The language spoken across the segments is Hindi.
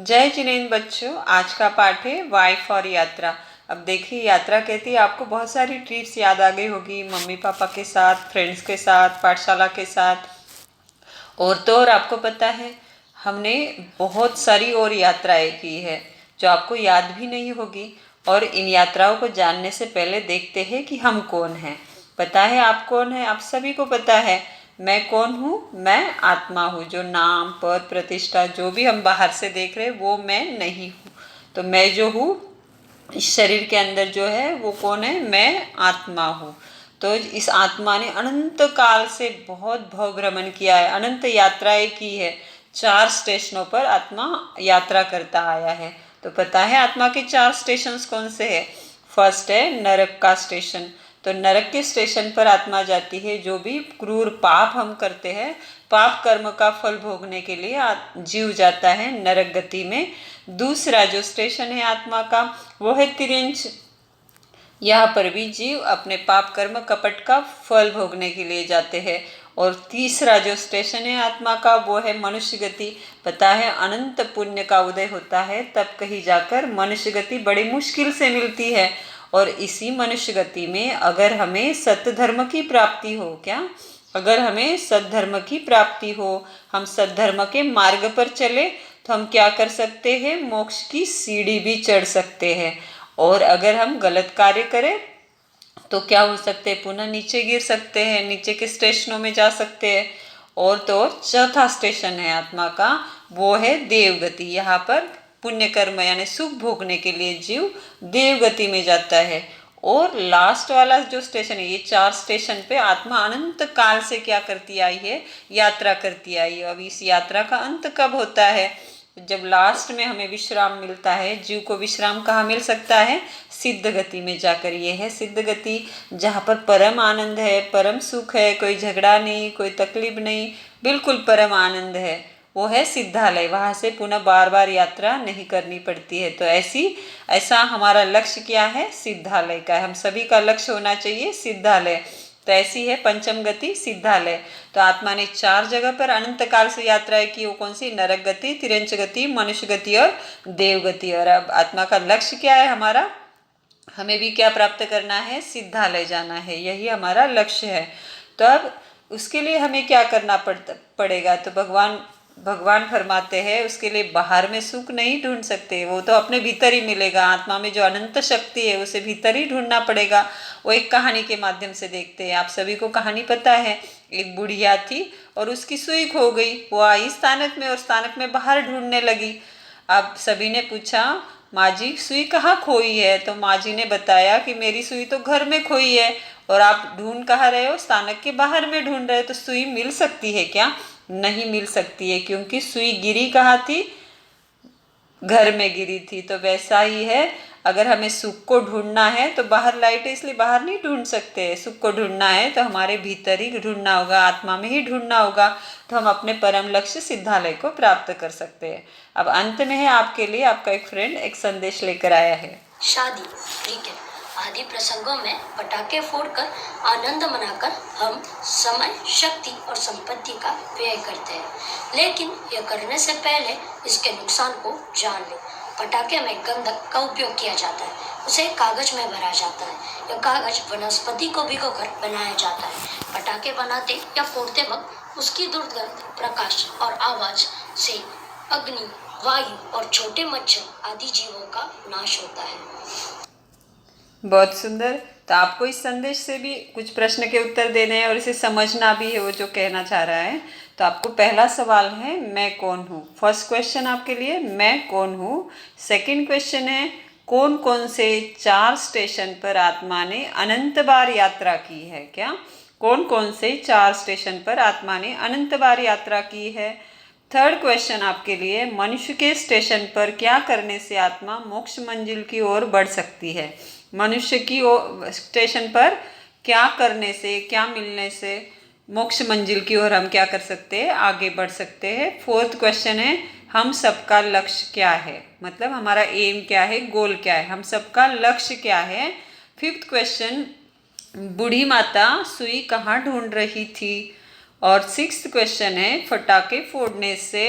जय जिनेंद्र बच्चों, आज का पाठ है वाई फॉर यात्रा। अब देखिए, यात्रा कहती है आपको बहुत सारी ट्रिप्स याद आ गई होगी, मम्मी पापा के साथ, फ्रेंड्स के साथ, पाठशाला के साथ। और तो और आपको पता है हमने बहुत सारी और यात्राएं की है जो आपको याद भी नहीं होगी। और इन यात्राओं को जानने से पहले देखते हैं कि हम कौन हैं। पता है आप कौन है? आप सभी को पता है मैं कौन हूँ। मैं आत्मा हूँ। जो नाम, पद, प्रतिष्ठा जो भी हम बाहर से देख रहे हैं वो मैं नहीं हूँ। तो मैं जो हूँ इस शरीर के अंदर जो है वो कौन है? मैं आत्मा हूँ। तो इस आत्मा ने अनंत काल से बहुत भव भ्रमण किया है, अनंत यात्राएं की है। 4 स्टेशनों पर आत्मा यात्रा करता आया है। तो पता है आत्मा के 4 स्टेशन कौन से है? फर्स्ट है नरक का स्टेशन। तो नरक के स्टेशन पर आत्मा जाती है। जो भी क्रूर पाप हम करते हैं, पाप कर्म का फल भोगने के लिए जीव जाता है नरक गति में। दूसरा जो स्टेशन है आत्मा का वो है तिर्यंच। यहाँ पर भी जीव अपने पाप कर्म कपट का फल भोगने के लिए जाते हैं। और तीसरा जो स्टेशन है आत्मा का वो है मनुष्य गति। पता है अनंत पुण्य का उदय होता है तब कहीं जाकर मनुष्य गति बड़ी मुश्किल से मिलती है। और इसी मनुष्य गति में अगर हमें सत्य धर्म की प्राप्ति हो, क्या अगर हमें सद्धर्म की प्राप्ति हो, हम सद्धर्म के मार्ग पर चले, तो हम क्या कर सकते हैं? मोक्ष की सीढ़ी भी चढ़ सकते हैं। और अगर हम गलत कार्य करें तो क्या हो सकते हैं? पुनः नीचे गिर सकते हैं, नीचे के स्टेशनों में जा सकते हैं। और तो और चौथा स्टेशन है आत्मा का वो है देवगति। यहाँ पर पुण्य कर्म यानी सुख भोगने के लिए जीव देवगति में जाता है। और लास्ट वाला जो स्टेशन है, ये 4 स्टेशन पे आत्मा अनंत काल से क्या करती आई है? यात्रा करती आई है। अब इस यात्रा का अंत कब होता है? जब लास्ट में हमें विश्राम मिलता है। जीव को विश्राम कहाँ मिल सकता है? सिद्ध गति में जाकर। ये है सिद्ध गति, जहाँ पर परम आनंद है, परम सुख है, कोई झगड़ा नहीं, कोई तकलीफ नहीं, बिल्कुल परम आनंद है। वो है सिद्धालय। वहाँ से पुनः बार बार यात्रा नहीं करनी पड़ती है। तो ऐसा हमारा लक्ष्य क्या है? सिद्धालय का है। हम सभी का लक्ष्य होना चाहिए सिद्धालय। तो ऐसी है पंचम गति सिद्धालय। तो आत्मा ने 4 जगह पर अनंत काल से यात्राएं की। वो कौन सी? नरक गति, तिर्यंच गति, मनुष्य गति और देव गति। और अब आत्मा का लक्ष्य क्या है हमारा? हमें भी क्या प्राप्त करना है? सिद्धालय जाना है। यही हमारा लक्ष्य है। तो अब उसके लिए हमें क्या करना पड़ेगा? तो भगवान फरमाते हैं उसके लिए बाहर में सुख नहीं ढूंढ सकते, वो तो अपने भीतर ही मिलेगा। आत्मा में जो अनंत शक्ति है उसे भीतर ही ढूंढना पड़ेगा। वो एक कहानी के माध्यम से देखते हैं। आप सभी को कहानी पता है। एक बुढ़िया थी और उसकी सुई खो गई। वो आई स्थानक में और स्थानक में बाहर ढूंढने लगी। अब सभी ने पूछा, माँ जी सुई कहाँ खोई है? तो माँ जी ने बताया कि मेरी सुई तो घर में खोई है। और आप ढूंढ कहाँ रहे हो? स्थानक के बाहर में ढूंढ रहे हो। तो सुई मिल सकती है क्या? नहीं मिल सकती है, क्योंकि सुई गिरी कहाँ थी? घर में गिरी थी। तो वैसा ही है, अगर हमें सुख को ढूंढना है तो बाहर लाइट है इसलिए बाहर नहीं ढूंढ सकते। सुख को ढूंढना है तो हमारे भीतर ही ढूंढना होगा, आत्मा में ही ढूंढना होगा। तो हम अपने परम लक्ष्य सिद्धालय को प्राप्त कर सकते हैं। अब अंत में है आपके लिए आपका एक फ्रेंड एक संदेश लेकर आया है। शादी, ठीक है, आदि प्रसंगों में पटाखे फोड़कर आनंद मनाकर हम समय, शक्ति और संपत्ति का व्यय करते हैं। लेकिन यह करने से पहले इसके नुकसान को जान लें। पटाखे में गंधक का उपयोग किया जाता है। उसे कागज में भरा जाता है। यह कागज वनस्पति को भिगोकर बनाया जाता है। पटाखे बनाते या फोड़ते वक्त उसकी दुर्गंध, प्रकाश और आवाज से अग्नि, वायु और छोटे मच्छर आदि जीवों का नाश होता है। बहुत सुंदर। तो आपको इस संदेश से भी कुछ प्रश्न के उत्तर देने हैं और इसे समझना भी है वो जो कहना चाह रहा है। तो आपको पहला सवाल है मैं कौन हूँ। फर्स्ट क्वेश्चन आपके लिए मैं कौन हूँ। सेकंड क्वेश्चन है कौन कौन से 4 स्टेशन पर आत्मा ने अनंत बार यात्रा की है? क्या कौन कौन से 4 स्टेशन पर आत्मा ने अनंत बार यात्रा की है? थर्ड क्वेश्चन आपके लिए मनुष्य के स्टेशन पर क्या करने से आत्मा मोक्ष मंजिल की ओर बढ़ सकती है? मनुष्य की स्टेशन पर क्या करने से, क्या मिलने से मोक्ष मंजिल की ओर हम क्या कर सकते हैं? आगे बढ़ सकते हैं। फोर्थ क्वेश्चन है हम सबका लक्ष्य क्या है? मतलब हमारा एम क्या है, गोल क्या है, हम सबका लक्ष्य क्या है? फिफ्थ क्वेश्चन बूढ़ी माता सुई कहाँ ढूंढ रही थी? और सिक्स्थ क्वेश्चन है फटाके फोड़ने से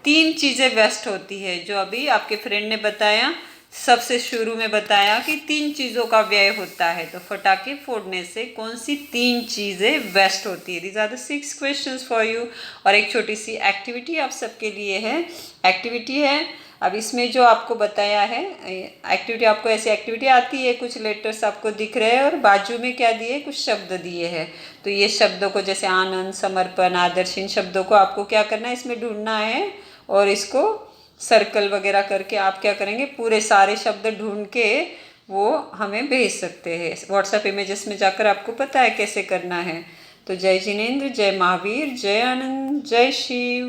3 चीज़ें वेस्ट होती है, जो अभी आपके फ्रेंड ने बताया, सबसे शुरू में बताया कि 3 चीज़ों का व्यय होता है। तो पटाखे फोड़ने से कौन सी 3 चीज़ें वेस्ट होती है? These are the 6 questions for you. और एक छोटी सी एक्टिविटी आप सबके लिए है। एक्टिविटी है, अब इसमें जो आपको बताया है एक्टिविटी, आपको ऐसी एक्टिविटी आती है, कुछ लेटर्स आपको दिख रहे हैं और बाजू में क्या दिए, कुछ शब्द दिए हैं। तो ये शब्दों को, जैसे आनंद, समर्पण, आदर्श, इन शब्दों को आपको क्या करना है, इसमें ढूंढना है और इसको सर्कल वगैरह करके आप क्या करेंगे, पूरे सारे शब्द ढूंढ के वो हमें भेज सकते हैं व्हाट्सएप इमेजेस में जाकर। आपको पता है कैसे करना है। तो जय जिनेंद्र, जय महावीर, जय आनंद, जय शिव।